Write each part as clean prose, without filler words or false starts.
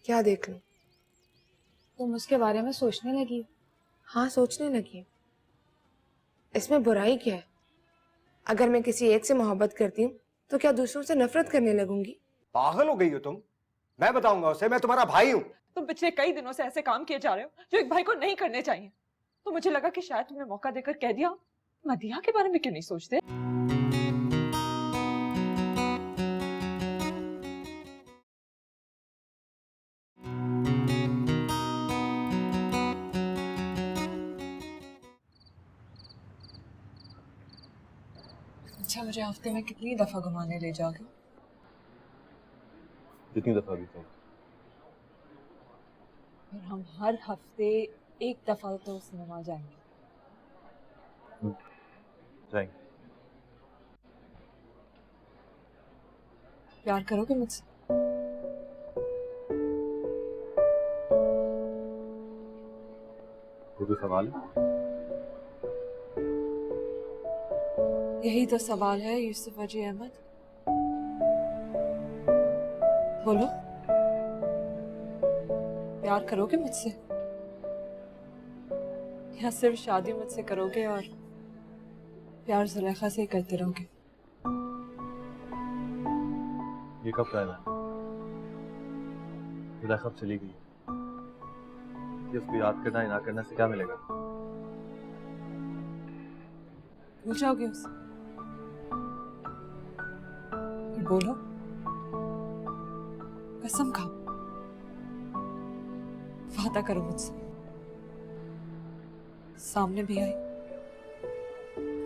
क्या देख लूं? तुम उसके बारे में सोचने लगी? हाँ, सोचने लगी। इसमें बुराई क्या है? अगर मैं किसी एक से मोहब्बत करती हूँ तो क्या दूसरों से नफरत करने लगूंगी? पागल हो गई हो तुम? मैं बताऊंगा उसे, मैं तुम्हारा भाई हूँ। तुम पिछले कई दिनों से ऐसे काम किए जा रहे हो जो एक भाई को नहीं करने चाहिए। तो मुझे लगा कि शायद तुम्हें मौका देकर कह दिया। मदिया के बारे में क्यों नहीं सोचते? अच्छा, मुझे हफ्ते में कितनी दफा घुमाने ले जाओगे? कितनी दफा भी कहो। और हम हर हफ्ते एक दफा तो सिनेमा जाएंगे। जाएंगे। प्यार करोगे मुझसे? वो तो सवाल है। यही तो सवाल है यूसुफ अजी अहमद। बोलो, प्यार करोगे मुझसे या सिर्फ शादी मुझसे करोगे और प्यार जुलेखा से ही करते रहोगे? ये कब का ऐलान? जुलेखा अब चली गई। ये उसको याद करना या ना करना से क्या मिलेगा? भूल जाओगे उसे? फिर बोलो, कसम खाओ, वादा करो मुझसे। सामने भी आई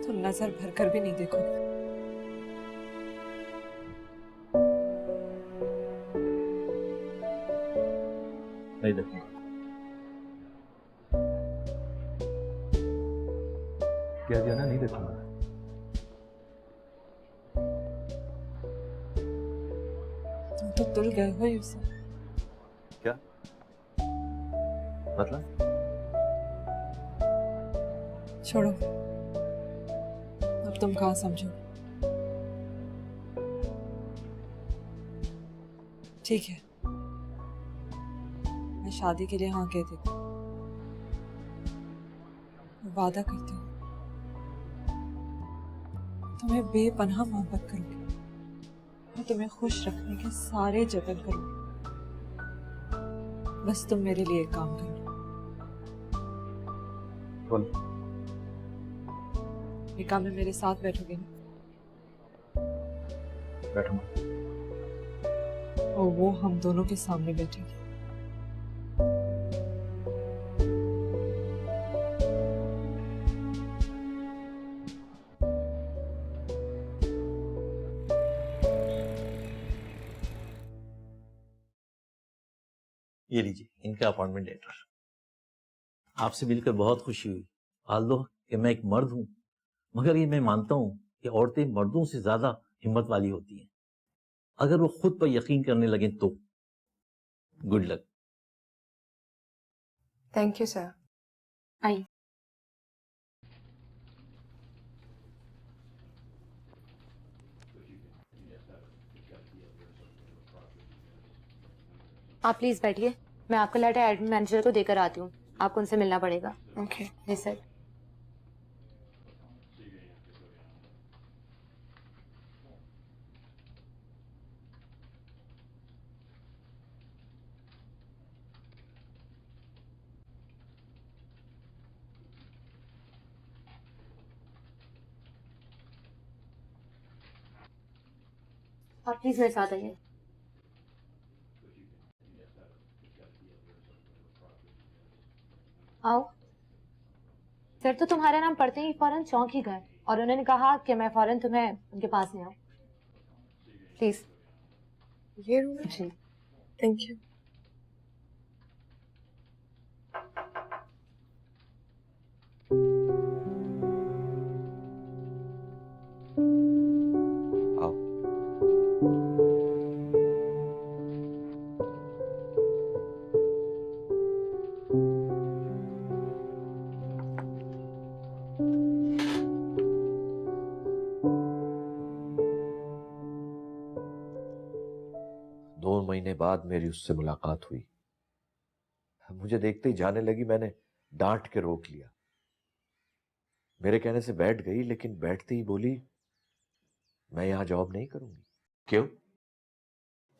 तो नजर भरकर भी नहीं देखोगे। नहीं देखूंगा। कह दिया ना, नहीं देखूंगा। तुम तो तुल गए हो यूसुफ। क्या मतलब? छोड़ो, अब तुम कहाँ समझो। ठीक है, मैं शादी के लिए हाँ कह देती हूँ। वादा करती हूँ तुम्हें बेपनाह मोहब्बत करूंगी। मैं तुम्हें खुश रखने के सारे जतन करूंगी। बस तुम मेरे लिए एक काम करो। बोलो। निकाह में मेरे साथ बैठोगे ना? बैठूंगा। और वो हम दोनों के सामने बैठेगी। ये लीजिए इनका अपॉइंटमेंट लेटर। आपसे मिलकर बहुत खुशी हुई। आल्दो कि मैं एक मर्द हूं, मगर ये मैं मानता हूं कि औरतें मर्दों से ज्यादा हिम्मत वाली होती हैं। अगर वो खुद पर यकीन करने लगें तो। Good luck. Thank you sir. आई। आप प्लीज बैठिए, मैं आपका लेटर एडमिन मैनेजर को देकर आती हूँ। आपको उनसे मिलना पड़ेगा। ओके। जी सर। आप प्लीज मेरे साथ आइए। आओ। सर तो तुम्हारा नाम पढ़ते ही फौरन चौंक ही गए और उन्होंने कहा कि मैं फौरन तुम्हें उनके पास ले आऊं। प्लीज। ये रूम है? जी। Thank you. आओ। महीने बाद मेरी उससे मुलाकात हुई। मुझे देखते ही जाने लगी। मैंने डांट के रोक लिया। मेरे कहने से बैठ गई, लेकिन बैठते ही बोली, मैं यहां जॉब नहीं करूंगी। क्यों?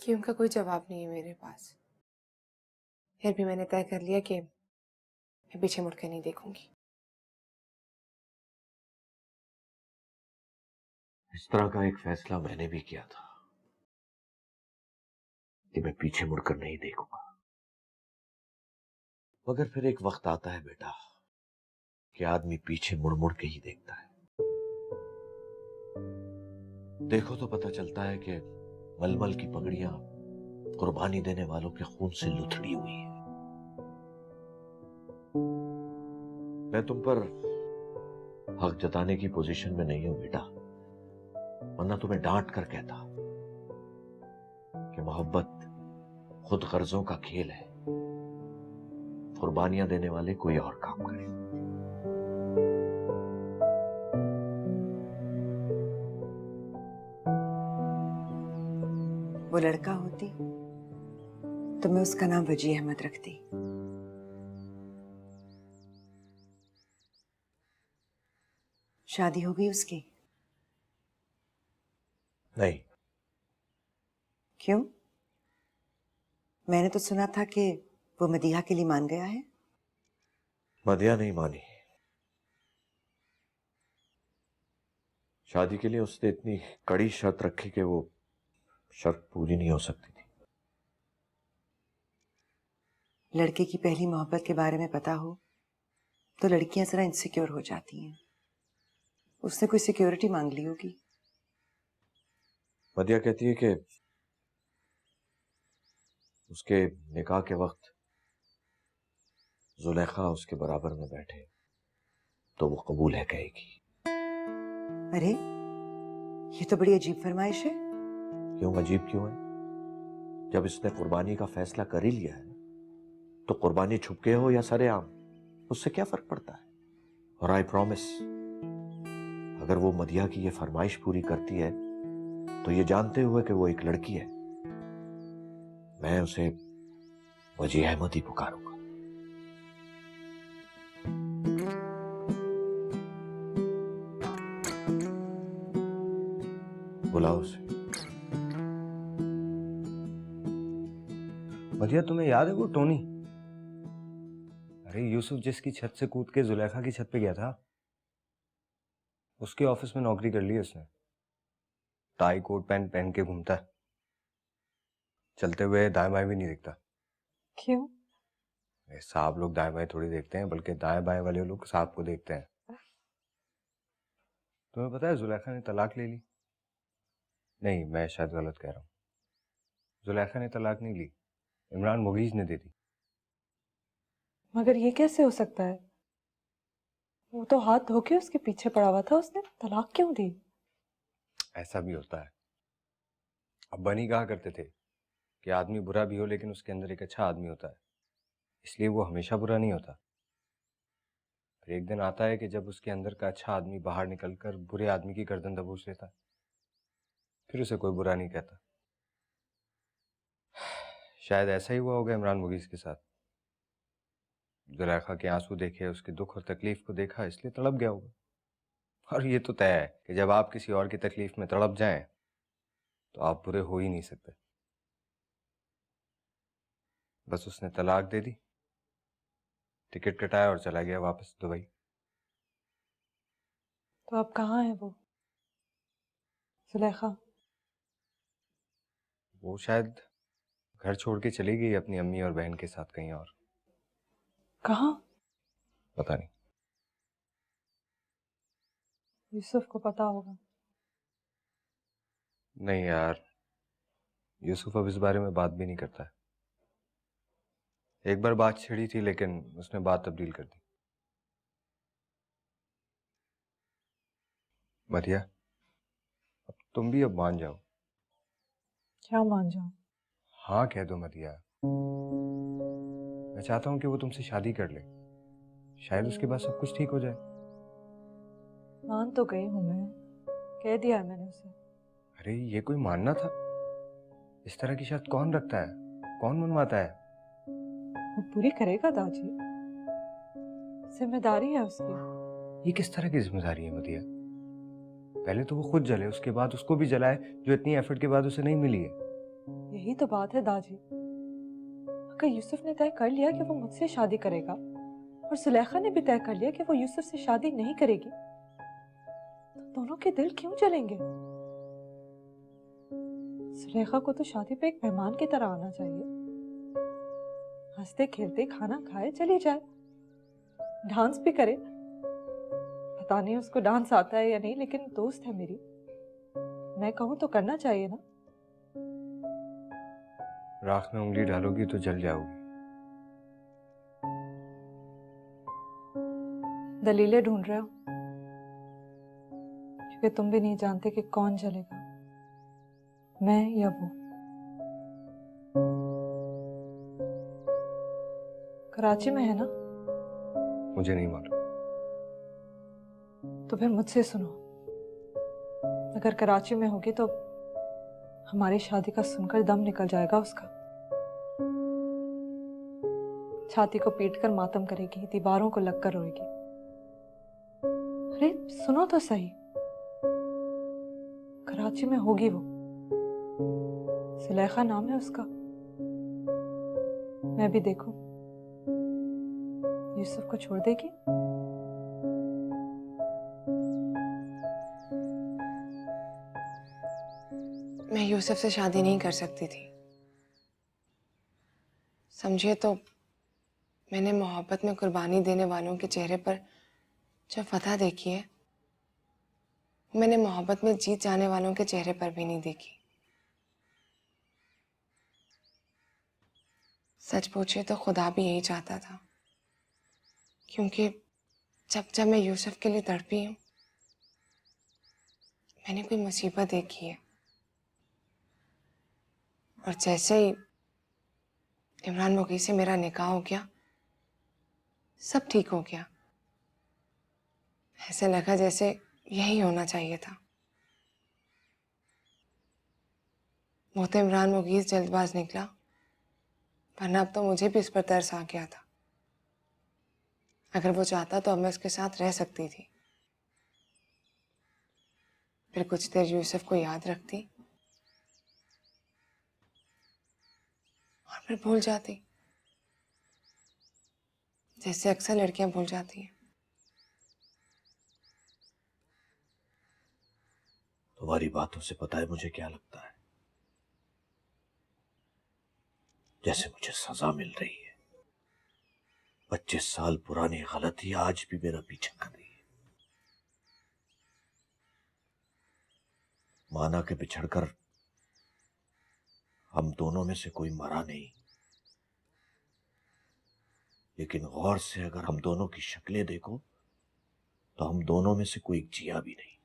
कि उनका कोई जवाब नहीं है मेरे पास। फिर भी मैंने तय कर लिया कि मैं पीछे मुड़कर नहीं देखूंगी। इस तरह का एक फैसला मैंने भी किया था कि मैं पीछे मुड़कर नहीं देखूंगा। मगर फिर एक वक्त आता है बेटा कि आदमी पीछे मुड़ मुड़ के ही देखता है। देखो तो पता चलता है कि मलमल की पगड़ियां कुर्बानी देने वालों के खून से लुथड़ी हुई है। मैं तुम पर हक जताने की पोजीशन में नहीं हूं बेटा, वरना तुम्हें डांट कर कहता कि मोहब्बत खुद गर्जों का खेल है, कुर्बानियां देने वाले कोई और काम करें। वो लड़का होती तो मैं उसका नाम वजी अहमद रखती। शादी हो गई उसकी? नहीं। क्यों? मैंने तो सुना था कि वो मदीहा के लिए मान गया है। मदिया नहीं मानी। शादी के लिए उसने इतनी कड़ी शर्त रखी कि वो शर्त पूरी नहीं हो सकती थी। लड़के की पहली मोहब्बत के बारे में पता हो तो लड़कियां जरा इनसिक्योर हो जाती हैं। उसने कोई सिक्योरिटी मांग ली होगी। मदिया कहती है कि उसके निकाह के वक्त जुलेखा उसके बराबर में बैठे तो वो कबूल है कहेगी। अरे ये तो बड़ी अजीब फरमाइश है। क्यों अजीब क्यों है? जब इसने कुर्बानी का फैसला कर ही लिया है तो कुर्बानी छुपके हो या सरेआम, उससे क्या फर्क पड़ता है? और आई प्रॉमिस, अगर वो मदिया की ये फरमाइश पूरी करती है तो ये जानते हुए कि वो एक लड़की है, मैं उसे वजी अहमद ही पुकारूंगा। बुलाओ उसे। मदिया, तुम्हें याद है वो टोनी? अरे यूसुफ जिसकी छत से कूद के जुलेखा की छत पे गया था, उसके ऑफिस में नौकरी कर ली उसने। टाई कोट पैंट पहन के घूमता है, चलते हुए दाएं बाएं भी नहीं देखता। क्यों? सांप लोग दाएं बाएं थोड़ी देखते हैं, बल्कि दाएं बाएं वाले लोग सांप को देखते हैं। तुम्हें पता है जुलेखा ने तलाक ले ली? नहीं, मैं शायद गलत कह रहा हूँ। जुलेखा ने तलाक नहीं ली, इमरान मुगीज ने दे दी। मगर ये कैसे हो सकता है? वो तो हाथ धो के उसके पीछे पड़ा हुआ था, उसने तलाक क्यों दी? ऐसा भी होता है। अब्बा नहीं कहा करते थे कि आदमी बुरा भी हो लेकिन उसके अंदर एक अच्छा आदमी होता है, इसलिए वो हमेशा बुरा नहीं होता। फिर एक दिन आता है कि जब उसके अंदर का अच्छा आदमी बाहर निकलकर बुरे आदमी की गर्दन दबोच लेता है, फिर उसे कोई बुरा नहीं कहता। शायद ऐसा ही हुआ होगा इमरान मुगीज के साथ। जुलेखा के आंसू देखे, उसके दुख और तकलीफ को देखा, इसलिए तड़प गया होगा। और ये तो तय है कि जब आप किसी और की तकलीफ में तड़प जाएं तो आप बुरे हो ही नहीं सकते। बस उसने तलाक दे दी, टिकट कटाया और चला गया वापस दुबई। तो अब कहाँ है वो जुलेखा? वो शायद घर छोड़ के चली गई अपनी अम्मी और बहन के साथ कहीं और। कहाँ? पता नहीं। यूसुफ को पता होगा। नहीं यार, यूसुफ अब इस बारे में बात भी नहीं करता है। एक बार बात छिड़ी थी लेकिन उसने बात तब्दील कर दी। मदिया, अब तुम भी अब मान जाओ। क्या मान जाऊं? हाँ कह दो मदिया। मैं चाहता हूं कि वो तुमसे शादी कर ले, शायद उसके बाद सब कुछ ठीक हो जाए। मान तो गई हूं मैं, कह दिया है मैंने उसे। अरे ये कोई मानना था? इस तरह की शर्त कौन रखता है, कौन मनवाता है? वो पूरी करेगा दाजी, जिम्मेदारी है उसकी। ये किस तरह की जिम्मेदारी है मदिया? पहले तो वो खुद जले, उसके बाद उसको भी जलाए जो इतनी एफर्ट के बाद उसे नहीं मिली है। यही तो बात है दाजी। अगर यूसुफ ने तय कर लिया कि वो मुझसे शादी करेगा और सुलेखा ने भी तय कर लिया कि वो यूसुफ से शादी नहीं करेगी, तो दोनों के दिल क्यों जलेंगे? सुलेखा को तो शादी पे एक मेहमान की तरह आना चाहिए, हंसते खेलते खाना खाए चली जाए, डांस भी करे। पता नहीं उसको डांस आता है या नहीं, लेकिन दोस्त है मेरी, मैं कहूँ तो करना चाहिए ना। राख में उंगली डालोगी तो जल जाओगी। दलीलें ढूंढ रहे हो, क्योंकि तुम भी नहीं जानते कि कौन जलेगा, मैं या वो। कराची में है ना? मुझे नहीं मालूम। तो फिर मुझसे सुनो, अगर कराची में होगी तो हमारी शादी का सुनकर दम निकल जाएगा उसका। छाती को पीटकर मातम करेगी, दीवारों को लगकर रोएगी। अरे सुनो तो सही, कराची में होगी वो, सुलेखा नाम है उसका। मैं भी देखूं, यूसुफ को छोड़ देगी? मैं यूसुफ से शादी नहीं कर सकती थी। समझिए तो मैंने मोहब्बत में कुर्बानी देने वालों के चेहरे पर जो फतह देखी है, मैंने मोहब्बत में जीत जाने वालों के चेहरे पर भी नहीं देखी। सच पूछे तो खुदा भी यही चाहता था, क्योंकि जब जब मैं यूसुफ के लिए तड़पी हूं, मैंने कोई मुसीबत देखी है, और जैसे ही इमरान मुगी से मेरा निकाह हो गया, सब ठीक हो गया। ऐसे लगा जैसे यही होना चाहिए था। वो तो इमरान मुगीज जल्दबाज निकला, वरना अब तो मुझे भी उस पर तरस आ गया था। अगर वो चाहता तो अब मैं उसके साथ रह सकती थी, फिर कुछ देर यूसुफ को याद रखती और फिर भूल जाती, जैसे अक्सर लड़कियां भूल जाती हैं। तुम्हारी बातों से पता है मुझे क्या लगता है, जैसे मुझे सजा मिल रही है। 25 साल पुरानी गलती आज भी मेरा पीछा कर रही है। माना कि बिछड़कर हम दोनों में से कोई मरा नहीं, लेकिन गौर से अगर हम दोनों की शक्लें देखो तो हम दोनों में से कोई जिया भी नहीं।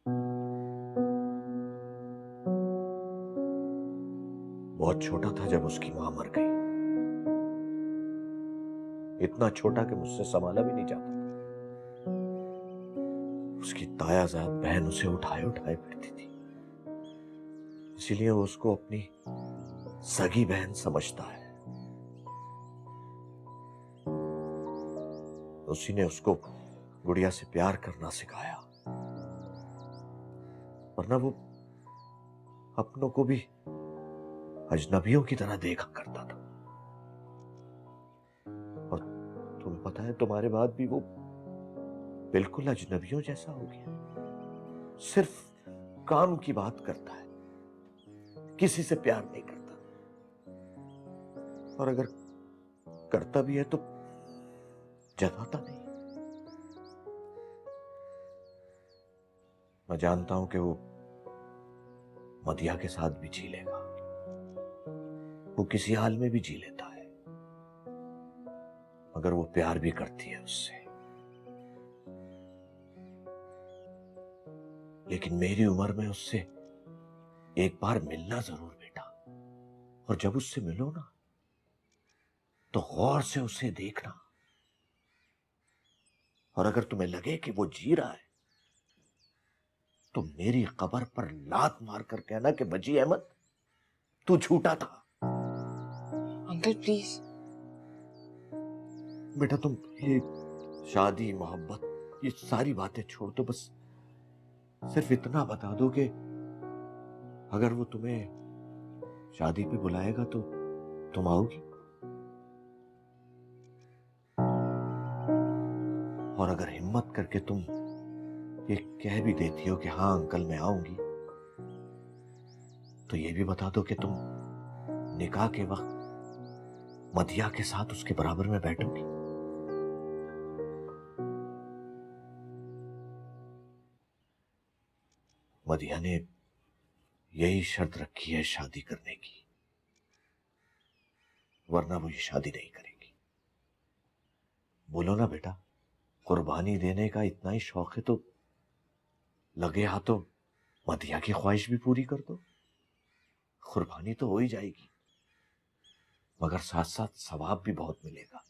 बहुत छोटा था जब उसकी मां मर गई, इतना छोटा कि मुझसे संभाला भी नहीं जाता था। उसकी तायाजाद बहन उसे उठाए उठाए फिरती थी, इसीलिए वो उसको अपनी सगी बहन समझता है। उसी ने उसको गुड़िया से प्यार करना सिखाया, वरना वो अपनों को भी अजनबियों की तरह देखा करता था। और तुम्हें पता है, तुम्हारे बाद भी वो बिल्कुल अजनबियों जैसा हो गया। सिर्फ काम की बात करता है, किसी से प्यार नहीं करता, और अगर करता भी है तो जताता नहीं। मैं जानता हूं कि वो मदिया के साथ भी जी लेगा, वो किसी हाल में भी जी लेता है, मगर वो प्यार भी करती है उससे। लेकिन मेरी उम्र में उससे एक बार मिलना जरूर बेटा, और जब उससे मिलो ना तो गौर से उसे देखना, और अगर तुम्हें लगे कि वो जी रहा है तो मेरी कब्र पर लात मार कर कहना कि बजी अहमद तू झूठा था। Uncle please. बेटा तुम ये शादी मोहब्बत ये सारी बातें छोड़ दो, बस सिर्फ इतना बता दो कि अगर वो तुम्हें शादी पे बुलाएगा तो तुम आओगी, और अगर हिम्मत करके तुम ये कह भी देती हो कि हाँ अंकल मैं आऊंगी, तो ये भी बता दो कि तुम निकाह के वक्त मदिया के साथ उसके बराबर में बैठोगी। मदिया ने यही शर्त रखी है शादी करने की, वरना वो ये शादी नहीं करेगी। बोलो ना बेटा, कुर्बानी देने का इतना ही शौक है तो लगे हाथों मदिया की ख्वाहिश भी पूरी कर दो। कुर्बानी तो हो ही जाएगी, मगर साथ साथ सवाब भी बहुत मिलेगा।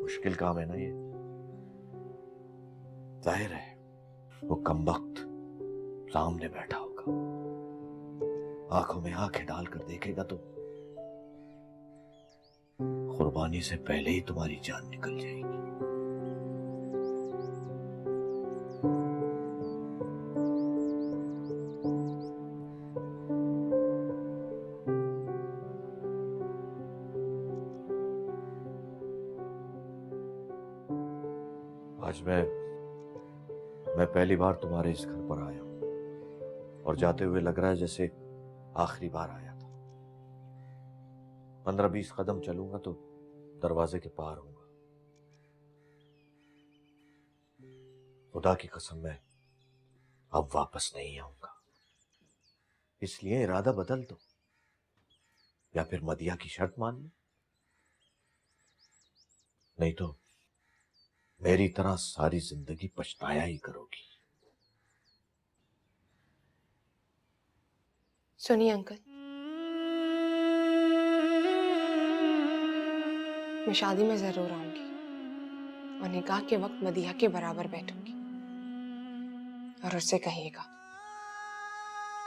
मुश्किल काम है ना ये, जाहिर है वो कमबख्त सामने बैठा होगा, आंखों में आंखें डालकर देखेगा तो कुर्बानी से पहले ही तुम्हारी जान निकल जाएगी। आज मैं पहली बार तुम्हारे इस घर पर आया हूं और जाते हुए लग रहा है जैसे आखिरी बार आया था। 15-20 कदम चलूंगा तो दरवाजे के पार होऊंगा। खुदा की कसम मैं अब वापस नहीं आऊंगा, इसलिए इरादा बदल दो या फिर मदिया की शर्त मान लो, नहीं तो मेरी तरह सारी जिंदगी पछताया ही करोगी। सुनिए अंकल, मैं शादी में जरूर आऊंगी और निकाह के वक्त मदिया के बराबर बैठूंगी। और उससे कहिएगा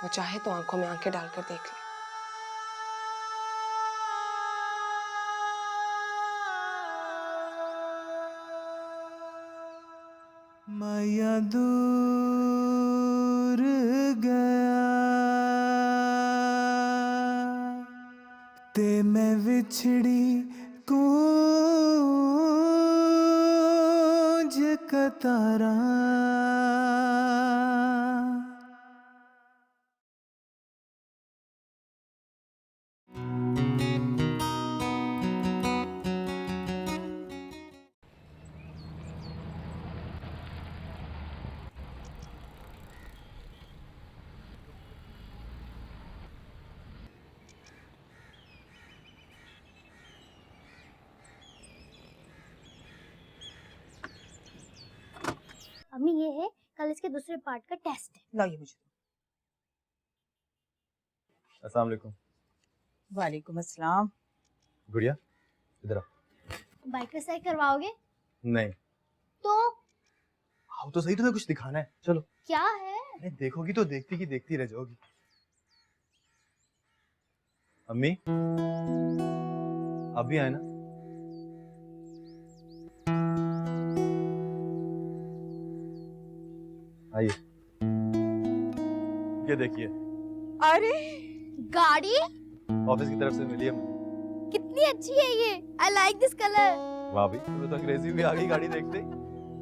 वो चाहे तो आंखों में आंखें डालकर देख ले। माया दूर गया ते मैं विछड़ी कूंज कतारा। अम्मी ये है, कल इसके दूसरे पार्ट का टेस्ट है। लाइए मुझे। अस्सलाम वालेकुम। वालेकुम अस्सलाम। गुड़िया इधर आ। बाइक का सही करवाओगे? नहीं तो आओ तो सही, तुम्हें कुछ दिखाना है, चलो। क्या है? नहीं देखोगी तो देखती की देखती रह जाओगी। अम्मी अभी आए ना? आइए, ये देखिए। अरे गाड़ी ऑफिस की तरफ से मिली है मुझे। कितनी अच्छी है ये, आई लाइक दिस कलर। वाह भी, तुम्हें तो अंग्रेजी भी आ गई गाड़ी देखते।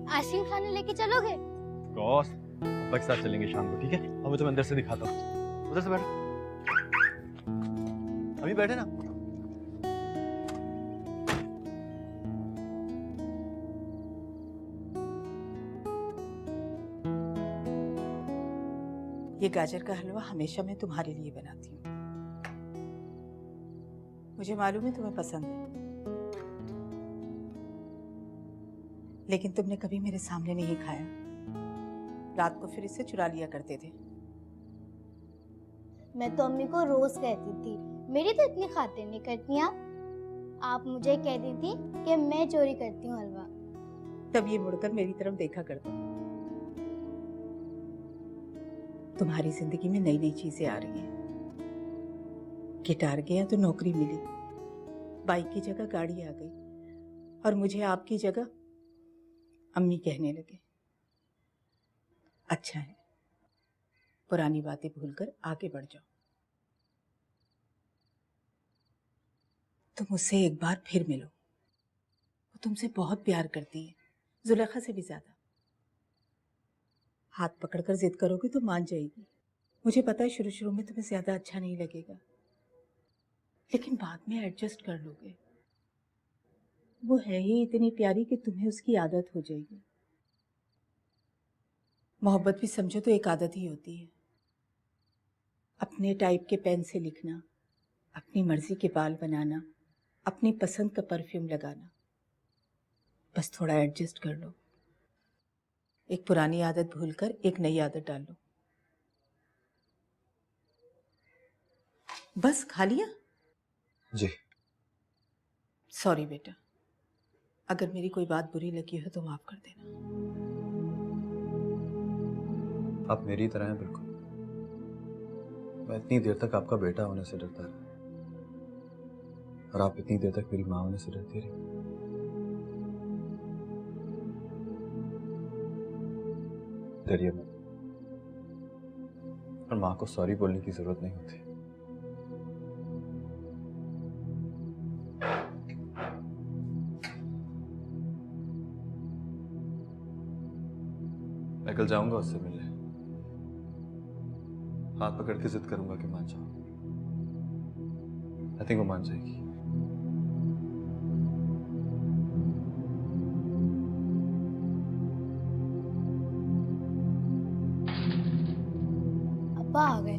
आइसक्रीम खाने लेके चलोगे? कॉस्ट पापा के साथ चलेंगे शाम को, ठीक है? अब मैं तुम्हें अंदर से दिखाता हूँ, उधर से बैठ। अभी बैठे ना। ये गाजर का हलवा हमेशा मैं तुम्हारे लिए बनाती हूँ। मुझे मालूम है तुम्हें पसंद है, लेकिन तुमने कभी मेरे सामने नहीं खाया। रात को फिर इसे चुरा लिया करते थे। मैं तो अम्मी को रोज कहती थी, मेरी तो इतनी खातिर नहीं करती आप। आप मुझे कहती थी कि मैं चोरी करती हूँ हलवा। तब ये मुड़कर मेरी तरफ देखा करता। तुम्हारी जिंदगी में नई नई चीजें आ रही हैं। गिटार गया तो नौकरी मिली, बाइक की जगह गाड़ी आ गई, और मुझे आपकी जगह अम्मी कहने लगे। अच्छा है, पुरानी बातें भूलकर आगे बढ़ जाओ। तुम उससे एक बार फिर मिलो। वो तुमसे बहुत प्यार करती है, जुलेखा से भी ज्यादा। हाथ पकड़कर जिद करोगे तो मान जाएगी। मुझे पता है शुरू शुरू में तुम्हें ज्यादा अच्छा नहीं लगेगा, लेकिन बाद में एडजस्ट कर लोगे। वो है ही इतनी प्यारी कि तुम्हें उसकी आदत हो जाएगी। मोहब्बत भी समझो तो एक आदत ही होती है। अपने टाइप के पेन से लिखना, अपनी मर्जी के बाल बनाना, अपनी पसंद का परफ्यूम लगाना। बस थोड़ा एडजस्ट कर लो। एक पुरानी आदत भूलकर एक नई आदत डाल लो। बस खा लिया? जी। सॉरी बेटा, अगर मेरी कोई बात बुरी लगी हो तो माफ कर देना। आप मेरी तरह हैं बिल्कुल। मैं इतनी देर तक आपका बेटा होने से डरता रहा, और आप इतनी देर तक मेरी माँ होने से डरती रही। डरिए मत, और माँ को सॉरी बोलने की जरूरत नहीं होती। मैं कल जाऊंगा उससे मिलने। हाथ पकड़ के जिद करूंगा कि मान जाओ। आई थिंक वो मान जाएगी। अब्बा आ गए।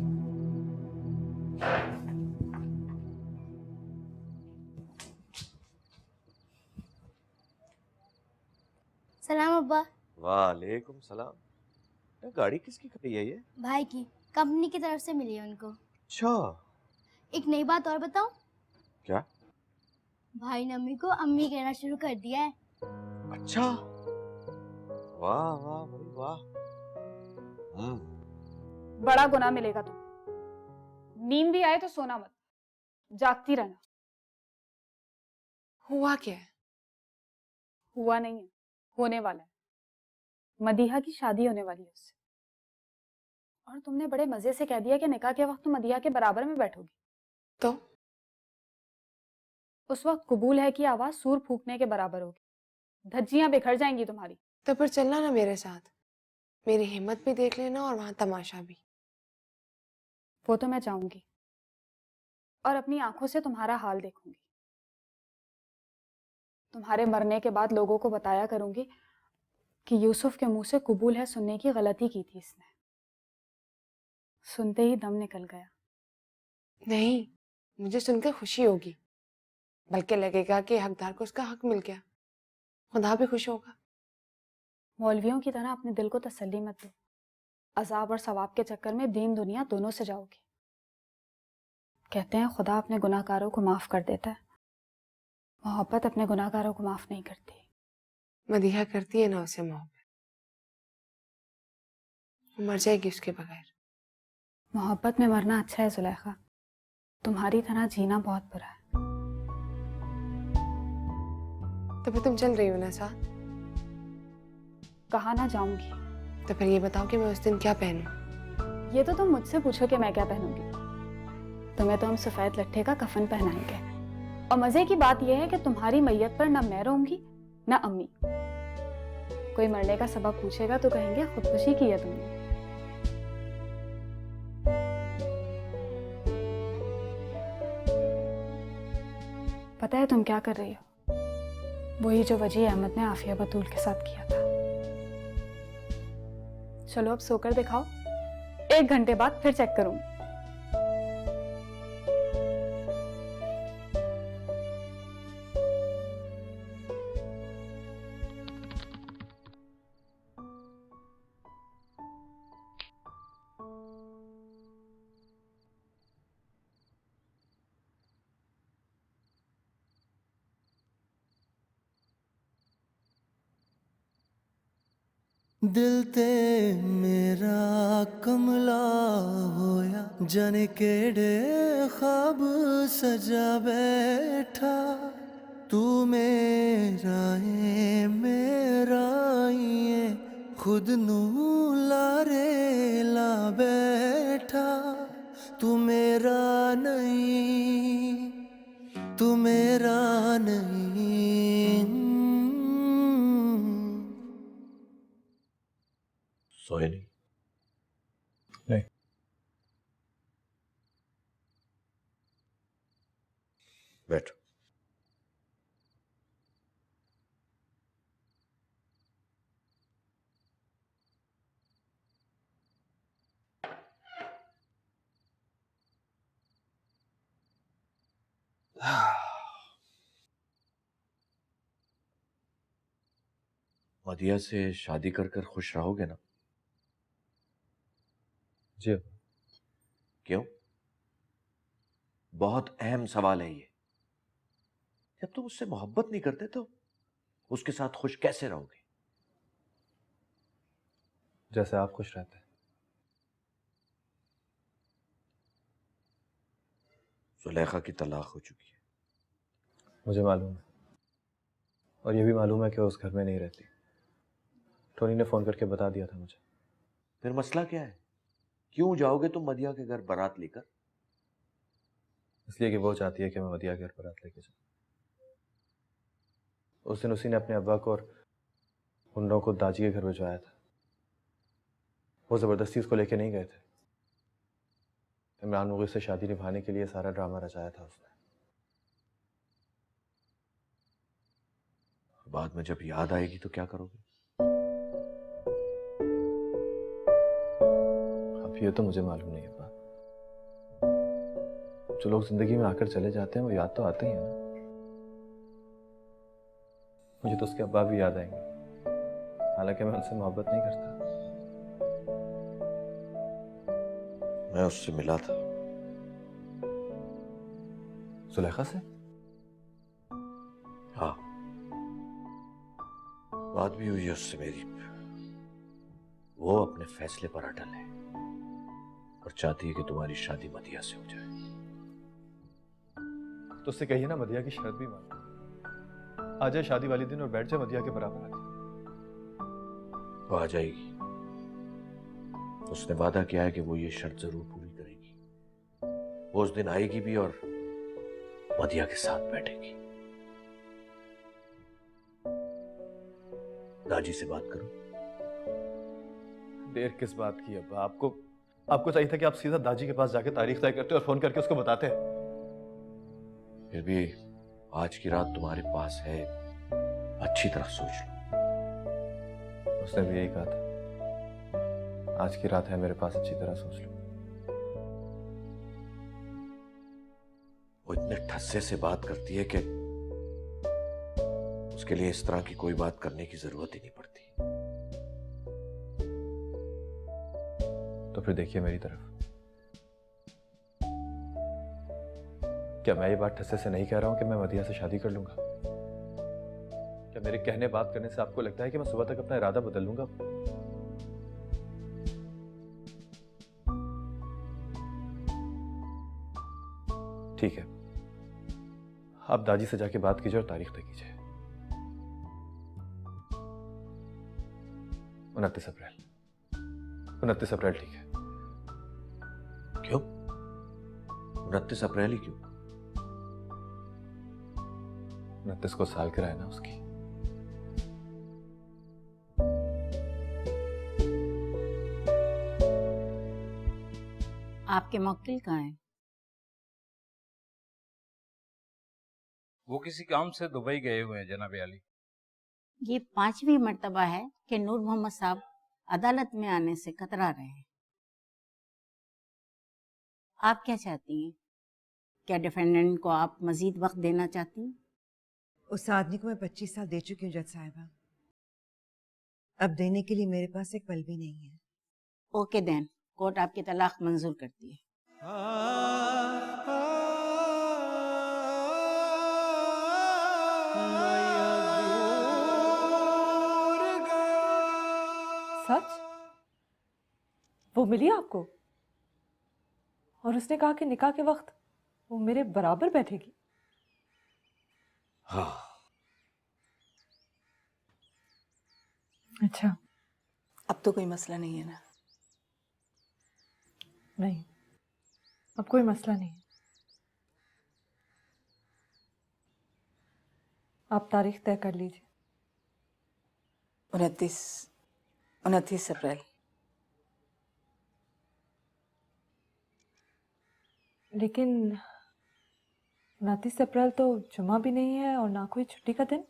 सलाम अब्बा। वालेकुम सलाम। ये गाड़ी किसकी खड़ी है ये? भाई की, कंपनी की तरफ से मिली है उनको। अच्छा। एक नई बात और बताऊं? क्या? भाई ने अम्मी को अम्मी कहना शुरू कर दिया है। अच्छा, वाह वाह भाई वाह। बड़ा गुनाह मिलेगा तुम्हें। नींद भी आए तो सोना मत, जागती रहना। हुआ क्या है? हुआ नहीं है, होने वाला है। मदीहा की शादी होने वाली है उससे। और तुमने बड़े मजे से कह दिया कि निकाह के वक्त तुम मदीहा के बराबर में बैठोगी। तो उस वक्त कबूल है कि आवाज सूर फूकने के बराबर होगी। धज्जियां बिखर जाएंगी तुम्हारी। तो फिर चलना ना मेरे साथ, मेरी हिम्मत भी देख लेना और वहां तमाशा भी। वो तो मैं चाहूंगी, और अपनी आंखों से तुम्हारा हाल देखूंगी। तुम्हारे मरने के बाद लोगों को बताया करूंगी कि यूसुफ के मुंह से कबूल है सुनने की गलती की थी इसने। सुनते ही दम निकल गया। नहीं, मुझे सुनकर खुशी होगी, बल्कि लगेगा कि हकदार को उसका हक मिल गया। खुदा भी खुश होगा। मौलवियों की तरह अपने दिल को तसल्ली मत दो। अजाब और सवाब के चक्कर में दीन दुनिया दोनों से जाओगे। कहते हैं खुदा अपने गुनाहगारों को माफ कर देता है, मोहब्बत अपने गुनाहगारों को माफ नहीं करती। मदीहा करती है ना उसे मोहब्बत, वो मर जाएगी उसके बगैर। मोहब्बत में मरना अच्छा है जुलेखा, तुम्हारी तरह जीना बहुत बुरा है। तो फिर तुम चल रही हो ना साथ? कहा ना जाऊंगी। तो फिर ये बताओ कि मैं उस दिन क्या पहनूं? ये तो तुम मुझसे पूछो कि मैं क्या पहनूंगी। तुम्हें तो हम सफेद लट्ठे का कफन पहनाएंगे, और मजे की बात यह है कि तुम्हारी मैयत पर न मैं रहूंगी न अम्मी। कोई मरने का सबब पूछेगा तो कहेंगे खुदकुशी की है तुमने। पता है तुम क्या कर रही हो? वही जो वजी अहमद ने आफिया बतूल के साथ किया था। चलो अब सोकर दिखाओ, 1 घंटे बाद फिर चेक करूंगी। दिल ते मेरा कमला होया जाने केड़े ख्वाब सजा बैठा तू मेरा ये खुद नू लारे ला बैठा तू मेरा नहीं सोए नहीं? नहीं। बैठो। मदिया से शादी कर कर खुश रहोगे ना? जी। क्यों? बहुत अहम सवाल है ये। जब तुम उससे मोहब्बत नहीं करते तो उसके साथ खुश कैसे रहोगे? जैसे आप खुश रहते हैं। जुलेखा की तलाक हो चुकी है। मुझे मालूम है, और ये भी मालूम है कि वो उस घर में नहीं रहती। टोनी ने फोन करके बता दिया था मुझे। फिर मसला क्या है? क्यों जाओगे तुम मदिया के घर बारात लेकर? इसलिए कि वो चाहती है कि मैं मदिया के घर बारात लेके जाऊं। उस दिन उसी ने अपने अब्बा को और उन लोगों को दाजी के घर भिजवाया था। वो जबरदस्ती उसको लेके नहीं गए थे। इमरान मुगीस से शादी निभाने के लिए सारा ड्रामा रचाया था उसने। बाद में जब याद आएगी तो क्या करोगे? अब ये तो मुझे मालूम नहीं है अब्बा। जो लोग जिंदगी में आकर चले जाते हैं वो याद तो आते ही हैं ना। मुझे तो उसके अब्बा भी याद आएंगे, हालांकि मैं उनसे मोहब्बत नहीं करता। मैं उससे मिला था। जुलेखा से? हाँ, बात भी हुई है उससे मेरी। वो अपने फैसले पर अटल है और चाहती है कि तुम्हारी शादी मदिया से हो जाए। तो उससे कहिए ना मदिया की शर्त भी मान आ जाए शादी वाले दिन और बैठ जाए मदिया के बराबर आके। वो आ जाएगी। उसने वादा किया है कि वो ये शर्त जरूर पूरी करेगी। वो उस दिन आएगी भी और मदिया के साथ बैठेगी। दाजी से बात करो। देर किस बात की अब्बा? आपको चाहिए था कि आप सीधा दाजी के पास जाके तारीख तय करते और फोन करके उसको बताते। फिर भी आज की रात तुम्हारे पास है, अच्छी तरह सोच लो। उसने भी यही कहा था, आज की रात है मेरे पास, अच्छी तरह सोच लो। वो इतने ठस्से से बात करती है कि उसके लिए इस तरह की कोई बात करने की जरूरत ही नहीं पड़ती। तो फिर देखिए मेरी तरफ। क्या मैं ये बात ठस्से से नहीं कह रहा हूं कि मैं मदिया से शादी कर लूंगा? क्या मेरे कहने बात करने से आपको लगता है कि मैं सुबह तक अपना इरादा बदल लूंगा? ठीक है, आप दाजी से जाके बात कीजिए और तारीख तय कीजिए। 29 अप्रैल। 29 अप्रैल ठीक है। क्यों 29 अप्रैल ही क्यों? 29 को सालगिरह है ना उसकी। आपके मौक्किल कहाँ हैं? वो किसी काम से दुबई गए हुए हैं जनाब आली। ये 5वीं मर्तबा है कि नूर मोहम्मद साहब अदालत में आने से कतरा रहे हैं। आप क्या चाहती हैं? क्या डिफेंडेंट को आप मजीद वक्त देना चाहती हैं? उस आदमी को मैं 25 साल दे चुकी हूँ जज साहिबा। अब देने के लिए मेरे पास एक पल भी नहीं है। ओके देन, कोर्ट आपकी तलाक मंजूर करती है। सच? वो मिली आपको? और उसने कहा कि निकाह के वक्त वो मेरे बराबर बैठेगी। हाँ। अच्छा। अब तो कोई मसला नहीं है ना? नहीं, अब कोई मसला नहीं है। आप तारीख तय कर लीजिए। 29 अप्रैल। लेकिन 29 अप्रैल तो जुमा भी नहीं है और ना कोई छुट्टी का दिन,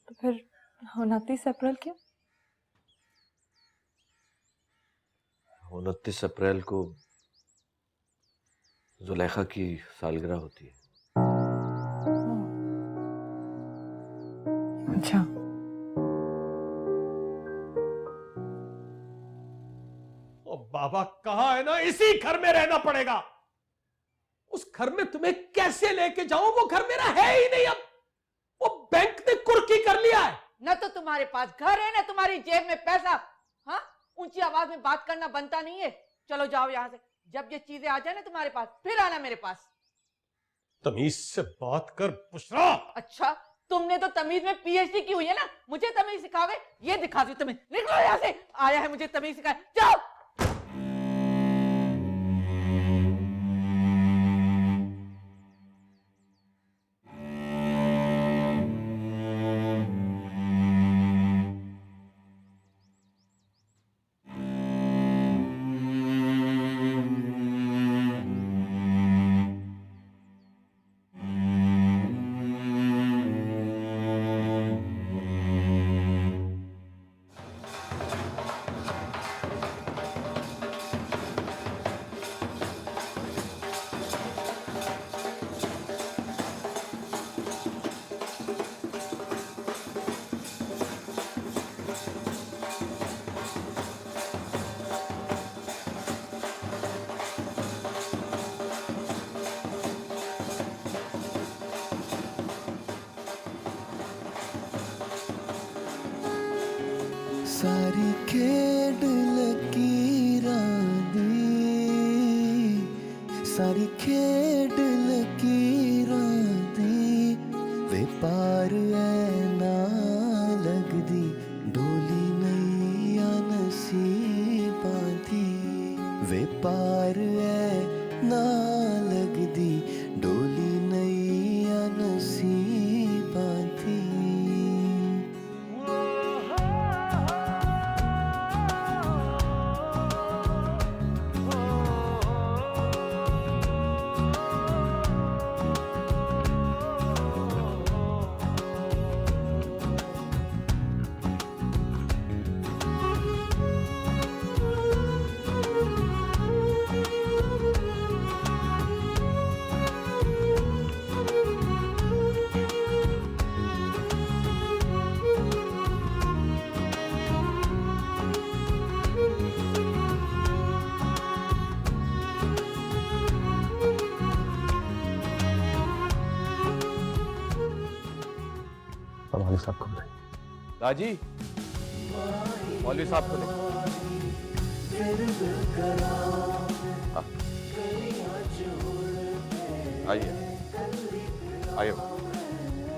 तो फिर 29 अप्रैल क्यों? 29 अप्रैल को जुलेखा की सालगिरह होती है। अच्छा। ओ बाबा, कहा है ना इसी घर में रहना पड़ेगा। उस घर में तुम्हें कैसे लेके जाऊं? वो घर मेरा है ही नहीं अब। वो बैंक ने कुर्की कर लिया है। न तो तुम्हारे पास घर है, न तुम्हारी जेब में पैसा। हाँ, ऊंची आवाज में बात करना बनता नहीं है। चलो जाओ यहाँ से। जब ये चीजें आ जाए ना तुम्हारे पास, फिर आना मेरे पास। तमीज से बात कर बुशरा। अच्छा, तुमने तो तमीज में पीएचडी की हुई है ना, मुझे तमीज सिखावे? ये दिखा दी तुम्हें। निकलो यहाँ से। आया है मुझे तमीज सिखाए। जाओ। सारी खेड लकीरां दी, सारी खेड लकीरां दी, वे पार ऐ ना लगदी, डोली नैया नसीबां दी, वे पार ऐ ना लगदी, डोली नैया नसीबां दी। मौलवी साहब को बुलाइए। दाजी, मौलवी साहब को ले। आइए आइए,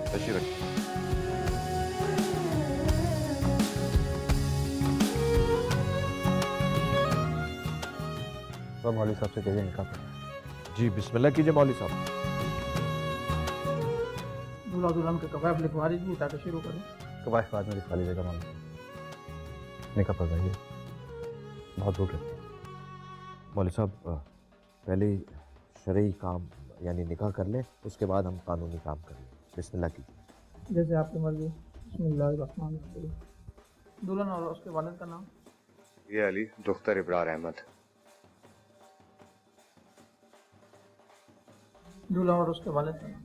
तशरीफ रखिए। तो मौलवी साहब से कहिए निकाह पढ़ें। जी बिस्मिल्लाह कीजिए मौलवी साहब। दूल्हा दुल्हन के कवायद लिखवा लीजिए ताकि शुरू करें। कवायद बाद में लिखवा लीजिएगा मौलवी, निकाह पढ़ाइए, बहुत भूख लगती है। मौलवी साहब पहले शरई काम यानी निकाह कर लें, उसके बाद हम कानूनी काम कर लें। बिस्मिल्लाह कीजिए। जैसे आपकी मर्जी। बिस्मिल्लाहिर्रहमानिर्रहीम। दुल्हन और उसके वालिद का नाम? ये अली दुख्तर इब्रार अहमद। दूल्हा और उसके वालिद का नाम?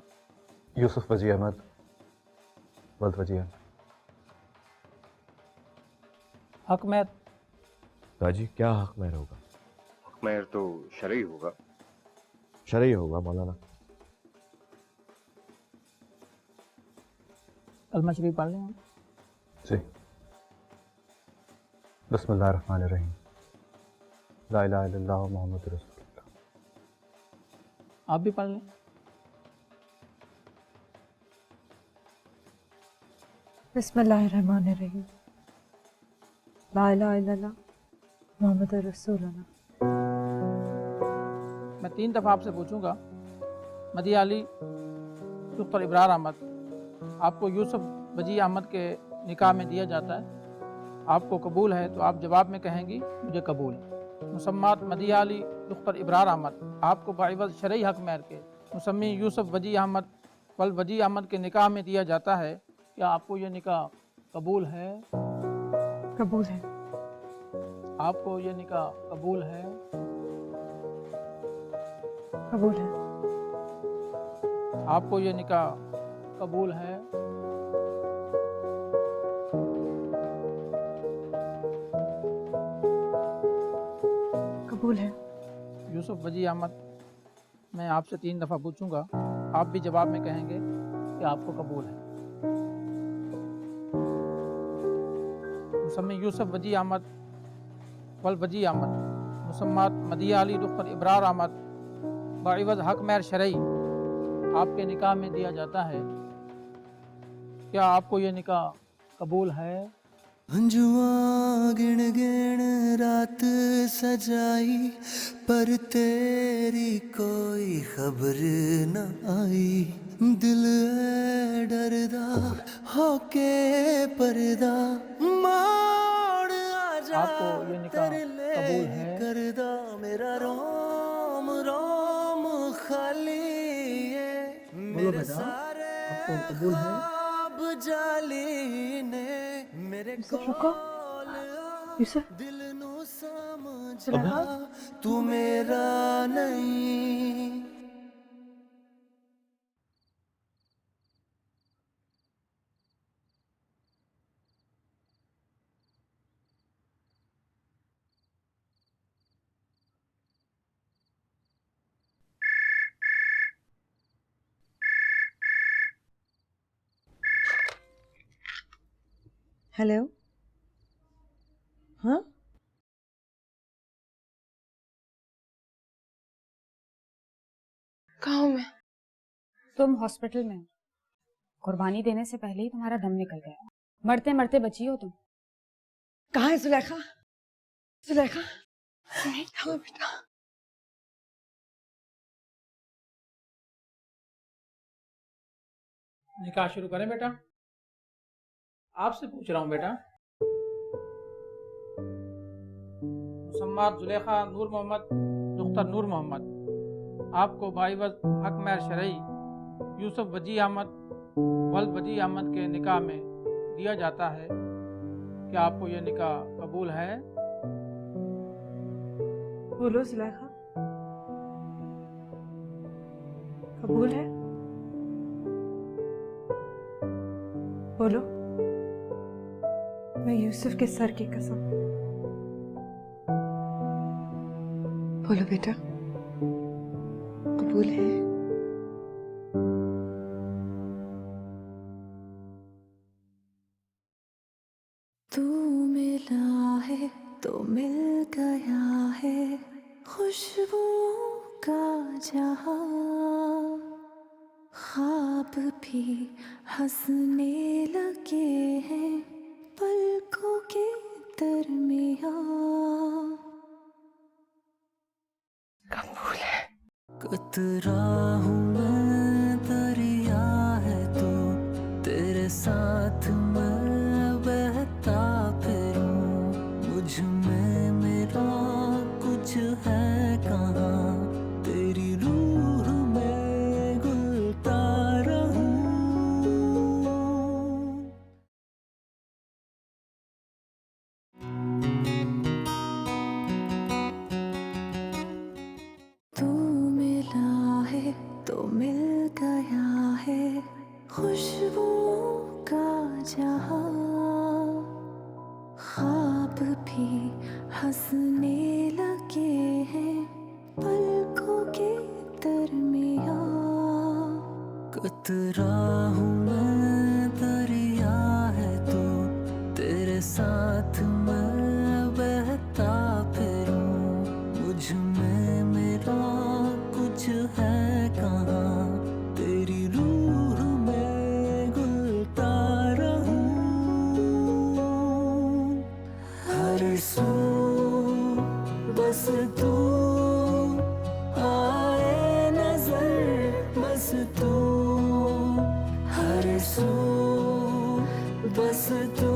यूसुफ वजी अहमद, वल्द वजी अहमद। हक महर? दाजी क्या हक महर होगा? हक महर तो शरई होगा। शरई होगा मौलाना। कलमा शरीफ पढ़ लें? जी। बिस्मिल्लाहिर्रहमानिर्रहीम। ला इलाहा इल्लल्लाह मुहम्मदुर रसूलुल्लाह। आप भी पढ़ लें। बिस्मिल्लाहिर्रहमानिर्रहीम। ला इलाहा इल्लल्लाह मोहम्मद रसूलुल्लाह। मैं 3 दफ़ा आपसे पूछूंगा। मदिया अली डॉक्टर इब्रार अहमद, आपको यूसुफ वजी अहमद के निकाह में दिया जाता है, आपको कबूल है? तो आप जवाब में कहेंगी मुझे कबूल है। मुसम्मात मदिया अली डॉक्टर इब्रार अहमद, आपको बाइवज़ शरई हक महर के मुसम्मी यूसुफ वजी अहमद वल वजी अहमद के निकाह में दिया जाता है, क्या आपको ये निकाह कबूल है? कबूल है। आपको ये निकाह कबूल है? कबूल है। आपको ये निकाह कबूल है? कबूल है। यूसुफ वजी अहमद, मैं आपसे 3 दफ़ा पूछूंगा, आप भी जवाब में कहेंगे कि आपको कबूल है। मुसम्मी यूसुफ वजी अहमद वल वजी अहमद, मुसम्मात मदिया अली डॉक्टर इब्रार अहमद, बाइवज़ हक महर शरई आपके निकाह में दिया जाता है, क्या आपको ये निकाह कबूल है? अंजुआ गिण गिण रात सजाई, पर तेरी कोई खबर न आई। दिल है डरदा होके पर्दा मोड़ आजा, आपको ये निकाह कबूल है? करदा मेरा रोम रोम खाली है, बोलो बेटा, आपको कबूल है? जाली ने मेरे रुको। यूसुफ, दिल नु समझ तू मेरा नहीं। हेलो। हाँ, कहाँ हूँ मैं? तुम हॉस्पिटल में हो। कुर्बानी देने से पहले ही तुम्हारा दम निकल गया, मरते मरते बची हो तुम। कहाँ है जुलेखा? जुलेखा, हाँ बेटा। निकाह शुरू करें बेटा? आपसे पूछ रहा हूँ बेटा। मुसम्मात जुलेखा नूर मोहम्मद डॉक्टर नूर मोहम्मद, आपको बाइवज़ हक महर शरई यूसुफ वजी अहमद वल वजी अहमद के निकाह में दिया जाता है, क्या आपको ये निकाह कबूल है? बोलो जुलेखा, कबूल है? बोलो। मैं यूसुफ के सर की कसम। बोलो बेटा, कबूल है? तू मिला है तो मिल गया है खुशबुओं का जहां, ख्वाब भी हंसने लगे हैं पलकों के दरमियां। कबूल है। कतरा हूँ मैं दरिया है तू, तेरे साथ मैं बहता फिरूं। मुझ में मेरा कुछ है कहाँ, तेरी रूह में घुलता रहूं। तू मिला है तो मिल गया है खुशबुओं का जहां, ख्वाब भी हंसने लगे हैं पलकों के दरमियां। कतरा हूँ मैं दरिया है तू, तेरे साथ मैं बस तू